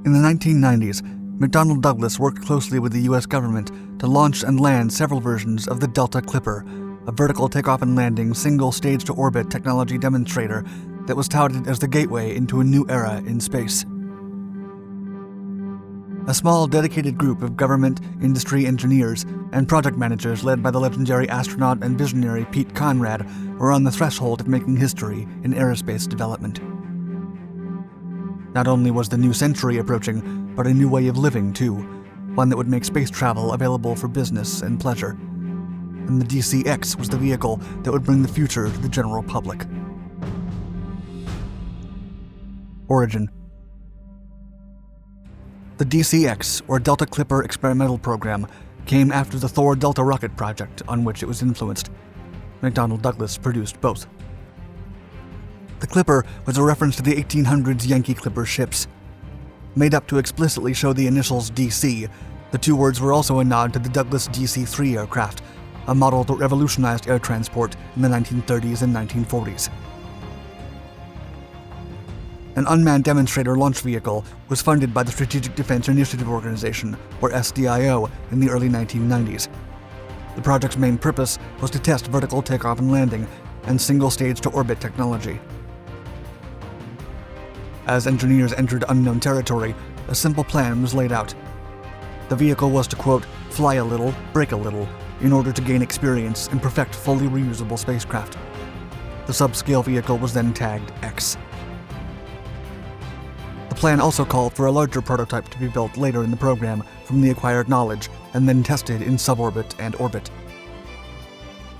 In the 1990s, McDonnell Douglas worked closely with the U.S. government to launch and land several versions of the Delta Clipper, a vertical takeoff and landing single stage-to-orbit technology demonstrator that was touted as the gateway into a new era in space. A small, dedicated group of government, industry engineers, and project managers led by the legendary astronaut and visionary Pete Conrad were on the threshold of making history in aerospace development. Not only was the new century approaching, but a new way of living, too, one that would make space travel available for business and pleasure. And the DC-X was the vehicle that would bring the future to the general public. Origin. The DC-X, or Delta Clipper Experimental Program, came after the Thor Delta rocket project on which it was influenced. McDonnell Douglas produced both. The Clipper was a reference to the 1800s Yankee Clipper ships. Made up to explicitly show the initials DC, the two words were also a nod to the Douglas DC-3 aircraft, a model that revolutionized air transport in the 1930s and 1940s. An unmanned demonstrator launch vehicle was funded by the Strategic Defense Initiative Organization, or SDIO, in the early 1990s. The project's main purpose was to test vertical takeoff and landing and single-stage-to-orbit technology. As engineers entered unknown territory, a simple plan was laid out. The vehicle was to, quote, fly a little, break a little, in order to gain experience and perfect fully reusable spacecraft. The subscale vehicle was then tagged X. The plan also called for a larger prototype to be built later in the program from the acquired knowledge and then tested in suborbit and orbit.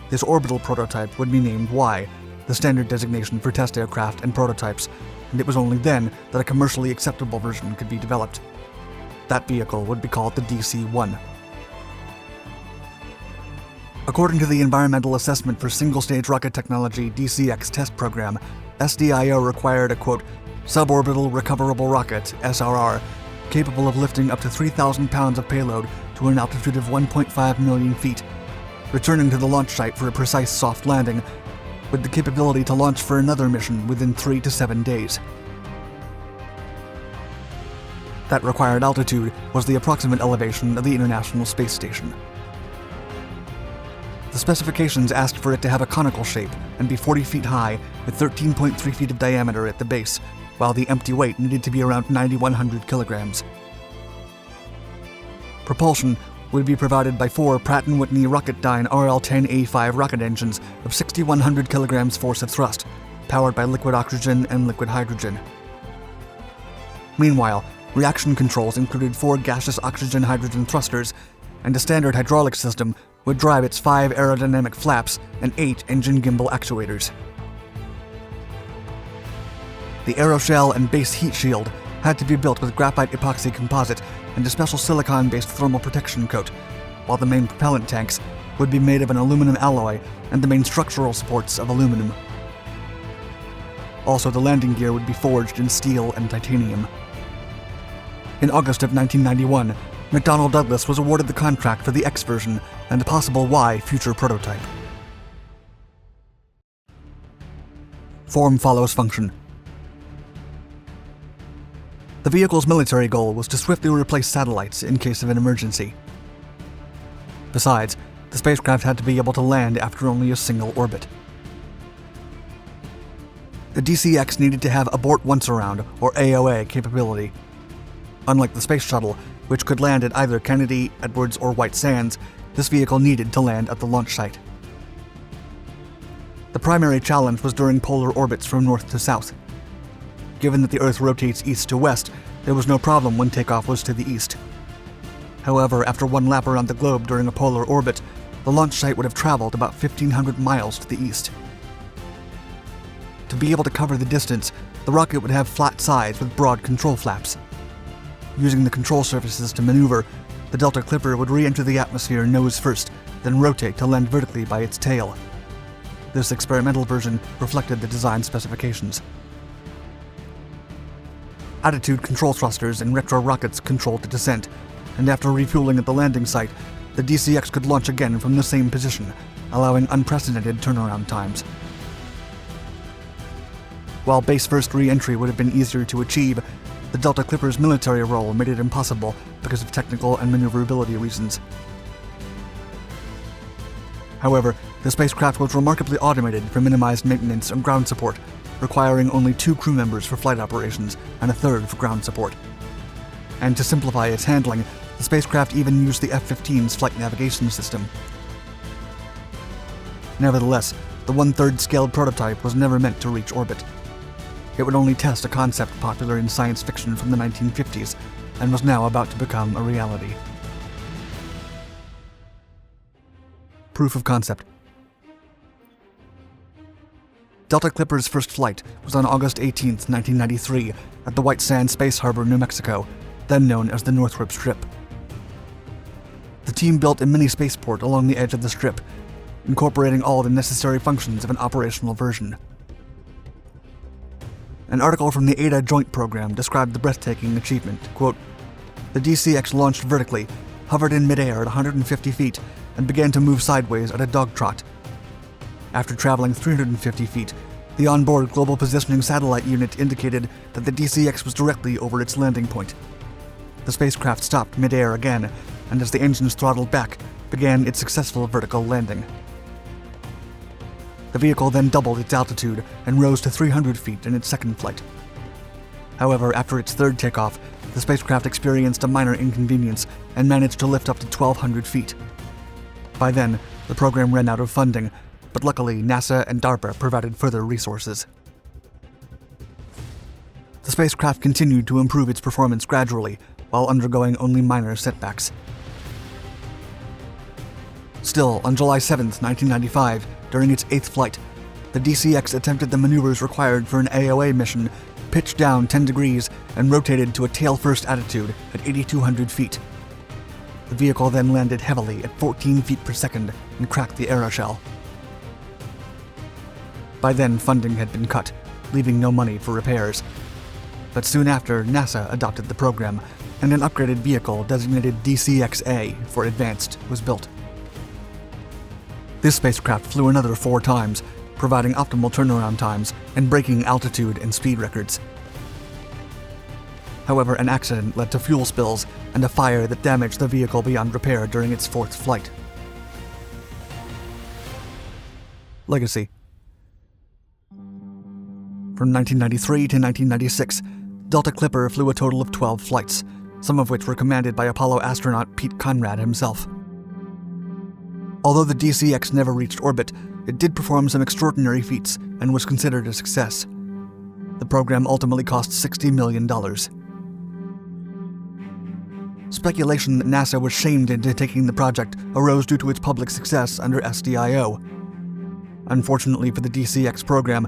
This orbital prototype would be named Y, the standard designation for test aircraft and prototypes, and it was only then that a commercially acceptable version could be developed. That vehicle would be called the DC-1. According to the Environmental Assessment for Single-Stage Rocket Technology DC-X test program, SDIO required a, quote, suborbital recoverable rocket, SRR, capable of lifting up to 3,000 pounds of payload to an altitude of 1.5 million feet, returning to the launch site for a precise soft landing, with the capability to launch for another mission within 3 to 7 days. That required altitude was the approximate elevation of the International Space Station. The specifications asked for it to have a conical shape and be 40 feet high with 13.3 feet of diameter at the base, while the empty weight needed to be around 9,100 kilograms. Propulsion would be provided by 4 Pratt & Whitney Rocketdyne RL-10A5 rocket engines of 6,100 kilograms force of thrust, powered by liquid oxygen and liquid hydrogen. Meanwhile, reaction controls included 4 gaseous oxygen-hydrogen thrusters, and a standard hydraulic system would drive its 5 aerodynamic flaps and 8 engine gimbal actuators. The aeroshell and base heat shield had to be built with graphite epoxy composite and a special silicon-based thermal protection coat, while the main propellant tanks would be made of an aluminum alloy and the main structural supports of aluminum. Also, the landing gear would be forged in steel and titanium. In August of 1991, McDonnell Douglas was awarded the contract for the X version and a possible Y future prototype. Form follows function. The vehicle's military goal was to swiftly replace satellites in case of an emergency. Besides, the spacecraft had to be able to land after only a single orbit. The DC-X needed to have abort once around, or AOA, capability. Unlike the space shuttle, which could land at either Kennedy, Edwards, or White Sands, this vehicle needed to land at the launch site. The primary challenge was during polar orbits from north to south. Given that the Earth rotates east to west, there was no problem when takeoff was to the east. However, after one lap around the globe during a polar orbit, the launch site would have traveled about 1,500 miles to the east. To be able to cover the distance, the rocket would have flat sides with broad control flaps. Using the control surfaces to maneuver, the Delta Clipper would re-enter the atmosphere nose first, then rotate to land vertically by its tail. This experimental version reflected the design specifications. Attitude control thrusters and retro rockets controlled the descent, and after refueling at the landing site, the DC-X could launch again from the same position, allowing unprecedented turnaround times. While base-first re-entry would have been easier to achieve, The Delta Clipper's military role made it impossible because of technical and maneuverability reasons. However, the spacecraft was remarkably automated for minimized maintenance and ground support, requiring only 2 crew members for flight operations and a third for ground support. And to simplify its handling, the spacecraft even used the F-15's flight navigation system. Nevertheless, the 1/3 scaled prototype was never meant to reach orbit. It would only test a concept popular in science fiction from the 1950s, and was now about to become a reality. Proof of concept. Delta Clipper's first flight was on August 18, 1993, at the White Sands Space Harbor, New Mexico, then known as the Northrop Strip. The team built a mini spaceport along the edge of the strip, incorporating all the necessary functions of an operational version. An article from the Ada Joint Program described the breathtaking achievement. Quote, "The DCX launched vertically, hovered in midair at 150 feet, and began to move sideways at a dog trot. After traveling 350 feet, the onboard Global Positioning Satellite Unit indicated that the DCX was directly over its landing point. The spacecraft stopped midair again, and as the engines throttled back, began its successful vertical landing. The vehicle then doubled its altitude and rose to 300 feet in its second flight. However, after its third takeoff, the spacecraft experienced a minor inconvenience and managed to lift up to 1,200 feet. By then, the program ran out of funding, but luckily NASA and DARPA provided further resources. The spacecraft continued to improve its performance gradually, while undergoing only minor setbacks. Still, on July 7, 1995, during its 8th flight, the DCX attempted the maneuvers required for an AOA mission, pitched down 10 degrees, and rotated to a tail-first attitude at 8,200 feet. The vehicle then landed heavily at 14 feet per second and cracked the aeroshell. By then, funding had been cut, leaving no money for repairs. But soon after, NASA adopted the program, and an upgraded vehicle designated DCX-A for Advanced was built. This spacecraft flew another 4 times, providing optimal turnaround times and breaking altitude and speed records. However, an accident led to fuel spills and a fire that damaged the vehicle beyond repair during its 4th flight. Legacy. From 1993 to 1996, Delta Clipper flew a total of 12 flights, some of which were commanded by Apollo astronaut Pete Conrad himself. Although the DCX never reached orbit, it did perform some extraordinary feats and was considered a success. The program ultimately cost $60 million. Speculation that NASA was shamed into taking the project arose due to its public success under SDIO. Unfortunately for the DCX program,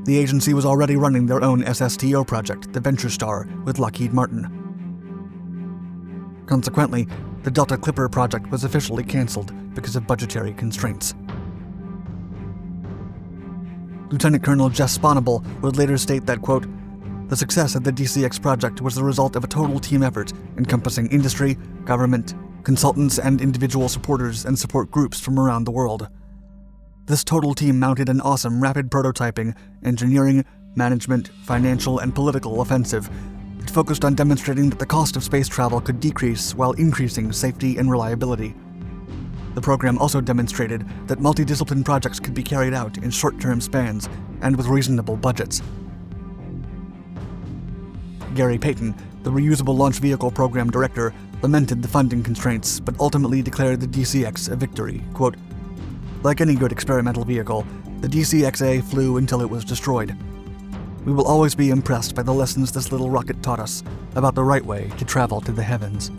the agency was already running their own SSTO project, the Venture Star, with Lockheed Martin. Consequently, the Delta Clipper project was officially canceled because of budgetary constraints. Lieutenant Colonel Jess Sponable would later state that, quote, "The success of the DCX project was the result of a total team effort encompassing industry, government, consultants, and individual supporters and support groups from around the world. This total team mounted an awesome rapid prototyping, engineering, management, financial, and political offensive. It focused on demonstrating that the cost of space travel could decrease while increasing safety and reliability. The program also demonstrated that multidisciplinary projects could be carried out in short-term spans and with reasonable budgets." Gary Payton, the reusable launch vehicle program director, lamented the funding constraints, but ultimately declared the DCX a victory. Quote, "Like any good experimental vehicle, the DCX-A flew until it was destroyed. We will always be impressed by the lessons this little rocket taught us about the right way to travel to the heavens."